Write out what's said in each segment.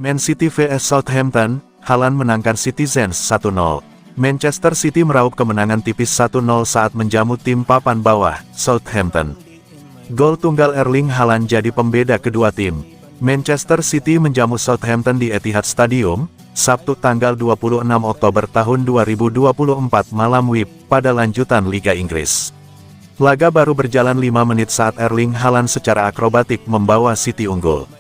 Man City vs Southampton, Haaland menangkan Citizens 1-0. Manchester City meraup kemenangan tipis 1-0 saat menjamu tim papan bawah, Southampton. Gol tunggal Erling Haaland jadi pembeda kedua tim. Manchester City menjamu Southampton di Etihad Stadium, Sabtu tanggal 26 Oktober tahun 2024 malam WIB, pada lanjutan Liga Inggris. Laga baru berjalan 5 menit saat Erling Haaland secara akrobatik membawa City unggul.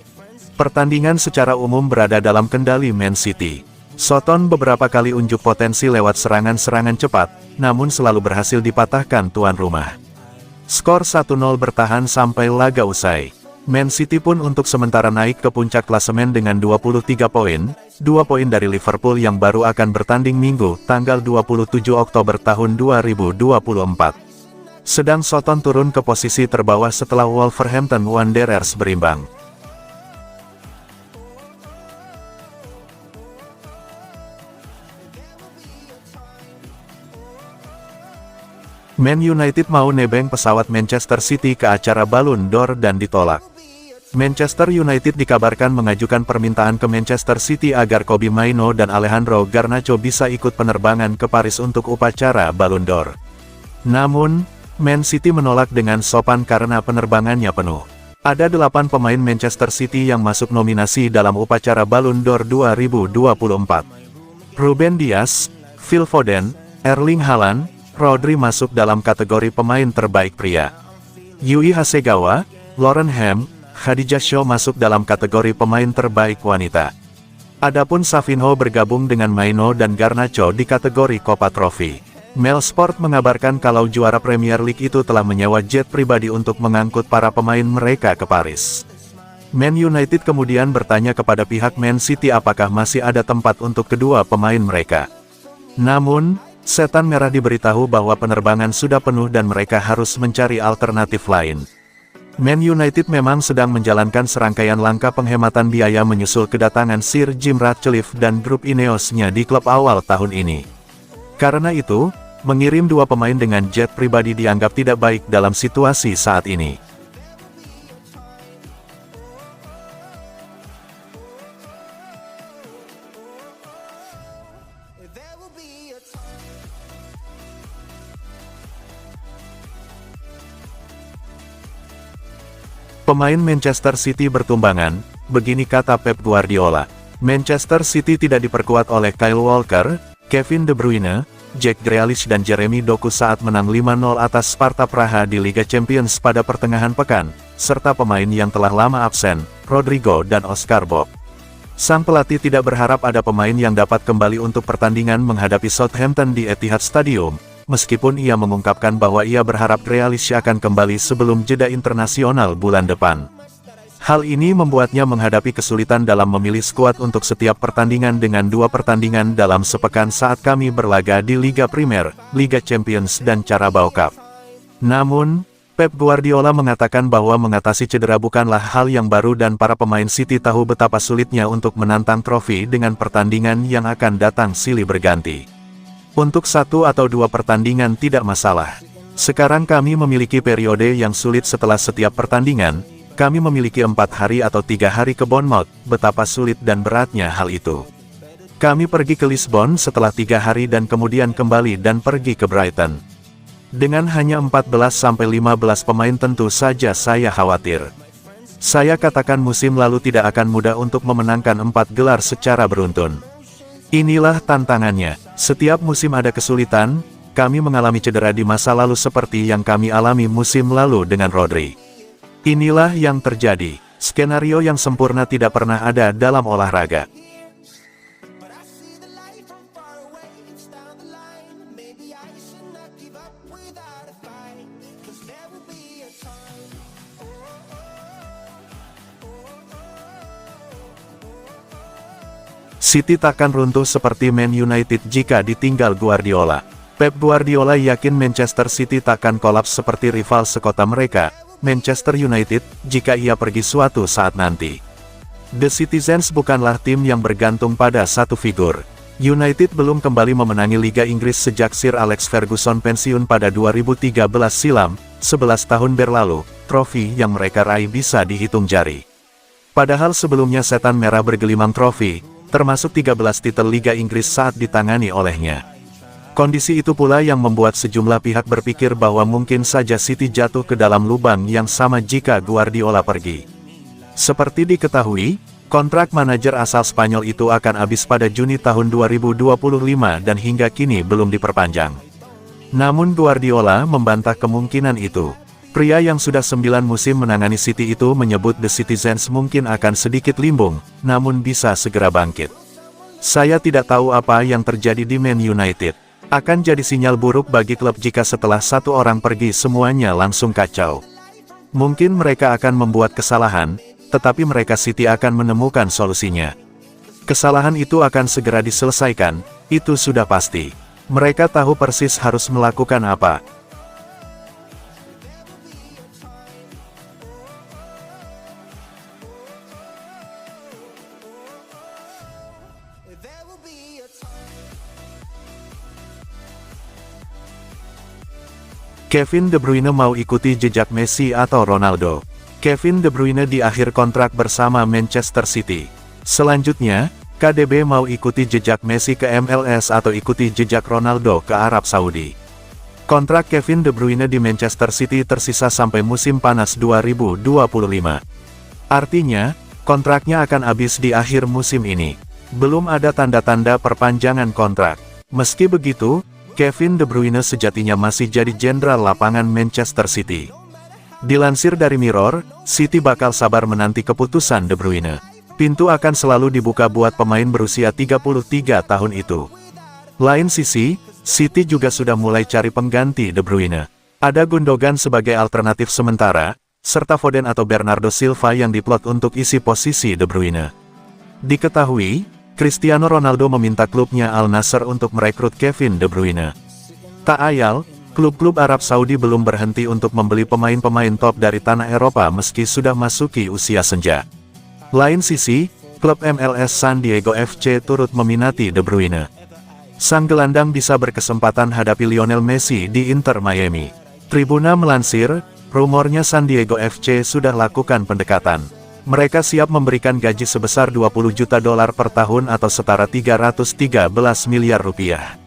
Pertandingan secara umum berada dalam kendali Man City. Soton beberapa kali unjuk potensi lewat serangan-serangan cepat, namun selalu berhasil dipatahkan tuan rumah. Skor 1-0 bertahan sampai laga usai. Man City pun untuk sementara naik ke puncak klasemen dengan 23 poin, 2 poin dari Liverpool yang baru akan bertanding Minggu, tanggal 27 Oktober tahun 2024. Sedang Soton turun ke posisi terbawah setelah Wolverhampton Wanderers berimbang. Man United mau nebeng pesawat Manchester City ke acara Ballon d'Or dan ditolak. Manchester United dikabarkan mengajukan permintaan ke Manchester City agar Kobbie Mainoo dan Alejandro Garnacho bisa ikut penerbangan ke Paris untuk upacara Ballon d'Or. Namun, Man City menolak dengan sopan karena penerbangannya penuh. Ada 8 pemain Manchester City yang masuk nominasi dalam upacara Ballon d'Or 2024. Ruben Dias, Phil Foden, Erling Haaland, Rodri masuk dalam kategori pemain terbaik pria. Yui Hasegawa, Lauren Ham, Khadijah Shaw masuk dalam kategori pemain terbaik wanita. Adapun Savinho bergabung dengan Mainoo dan Garnacho di kategori Copa Trophy. Mail Sport mengabarkan kalau juara Premier League itu telah menyewa jet pribadi untuk mengangkut para pemain mereka ke Paris. Man United kemudian bertanya kepada pihak Man City apakah masih ada tempat untuk kedua pemain mereka. Namun, Setan Merah diberitahu bahwa penerbangan sudah penuh dan mereka harus mencari alternatif lain. Man United memang sedang menjalankan serangkaian langkah penghematan biaya menyusul kedatangan Sir Jim Ratcliffe dan grup Ineos-nya di klub awal tahun ini. Karena itu, mengirim 2 pemain dengan jet pribadi dianggap tidak baik dalam situasi saat ini. Pemain Manchester City bertumbangan, begini kata Pep Guardiola. Manchester City tidak diperkuat oleh Kyle Walker, Kevin De Bruyne, Jack Grealish dan Jeremy Doku saat menang 5-0 atas Sparta Praha di Liga Champions pada pertengahan pekan, serta pemain yang telah lama absen, Rodrigo dan Oscar Bob. Sang pelatih tidak berharap ada pemain yang dapat kembali untuk pertandingan menghadapi Southampton di Etihad Stadium, meskipun ia mengungkapkan bahwa ia berharap Grealish akan kembali sebelum jeda internasional bulan depan. Hal ini membuatnya menghadapi kesulitan dalam memilih skuad untuk setiap pertandingan dengan 2 pertandingan dalam sepekan saat kami berlaga di Liga Primer, Liga Champions dan Carabao Cup. Namun, Pep Guardiola mengatakan bahwa mengatasi cedera bukanlah hal yang baru dan para pemain City tahu betapa sulitnya untuk menantang trofi dengan pertandingan yang akan datang silih berganti. Untuk 1 atau 2 pertandingan tidak masalah. Sekarang kami memiliki periode yang sulit setelah setiap pertandingan, kami memiliki 4 hari atau 3 hari ke Bournemouth, betapa sulit dan beratnya hal itu. Kami pergi ke Lisbon setelah 3 hari dan kemudian kembali dan pergi ke Brighton. Dengan hanya 14-15 pemain tentu saja saya khawatir. Saya katakan musim lalu tidak akan mudah untuk memenangkan 4 gelar secara beruntun. Inilah tantangannya. Setiap musim ada kesulitan, kami mengalami cedera di masa lalu seperti yang kami alami musim lalu dengan Rodri. Inilah yang terjadi. Skenario yang sempurna tidak pernah ada dalam olahraga. City takkan runtuh seperti Man United jika ditinggal Guardiola. Pep Guardiola yakin Manchester City takkan kolaps seperti rival sekota mereka, Manchester United, jika ia pergi suatu saat nanti. The Citizens bukanlah tim yang bergantung pada satu figur. United belum kembali memenangi Liga Inggris sejak Sir Alex Ferguson pensiun pada 2013 silam, 11 tahun berlalu, trofi yang mereka raih bisa dihitung jari. Padahal sebelumnya Setan Merah bergelimang trofi, termasuk 13 titel Liga Inggris saat ditangani olehnya. Kondisi itu pula yang membuat sejumlah pihak berpikir bahwa mungkin saja City jatuh ke dalam lubang yang sama jika Guardiola pergi. Seperti diketahui, kontrak manajer asal Spanyol itu akan habis pada Juni tahun 2025 dan hingga kini belum diperpanjang. Namun Guardiola membantah kemungkinan itu. Pria yang sudah 9 musim menangani City itu menyebut The Citizens mungkin akan sedikit limbung, namun bisa segera bangkit. Saya tidak tahu apa yang terjadi di Man United. Akan jadi sinyal buruk bagi klub jika setelah satu orang pergi semuanya langsung kacau. Mungkin mereka akan membuat kesalahan, tetapi mereka City akan menemukan solusinya. Kesalahan itu akan segera diselesaikan, itu sudah pasti. Mereka tahu persis harus melakukan apa. Kevin De Bruyne mau ikuti jejak Messi atau Ronaldo. Kevin De Bruyne di akhir kontrak bersama Manchester City. Selanjutnya, KDB mau ikuti jejak Messi ke MLS atau ikuti jejak Ronaldo ke Arab Saudi. Kontrak Kevin De Bruyne di Manchester City tersisa sampai musim panas 2025. Artinya, kontraknya akan habis di akhir musim ini. Belum ada tanda-tanda perpanjangan kontrak. Meski begitu, Kevin De Bruyne sejatinya masih jadi jenderal lapangan Manchester City. Dilansir dari Mirror, City bakal sabar menanti keputusan De Bruyne. Pintu akan selalu dibuka buat pemain berusia 33 tahun itu. Lain sisi, City juga sudah mulai cari pengganti De Bruyne. Ada Gundogan sebagai alternatif sementara, serta Foden atau Bernardo Silva yang diplot untuk isi posisi De Bruyne. Diketahui, Cristiano Ronaldo meminta klubnya Al Nassr untuk merekrut Kevin De Bruyne. Tak ayal, klub-klub Arab Saudi belum berhenti untuk membeli pemain-pemain top dari tanah Eropa meski sudah masuki usia senja. Lain sisi, klub MLS San Diego FC turut meminati De Bruyne. Sang gelandang bisa berkesempatan hadapi Lionel Messi di Inter Miami. Tribuna melansir, rumornya San Diego FC sudah lakukan pendekatan. Mereka siap memberikan gaji sebesar $20 juta per tahun atau setara 313 miliar rupiah.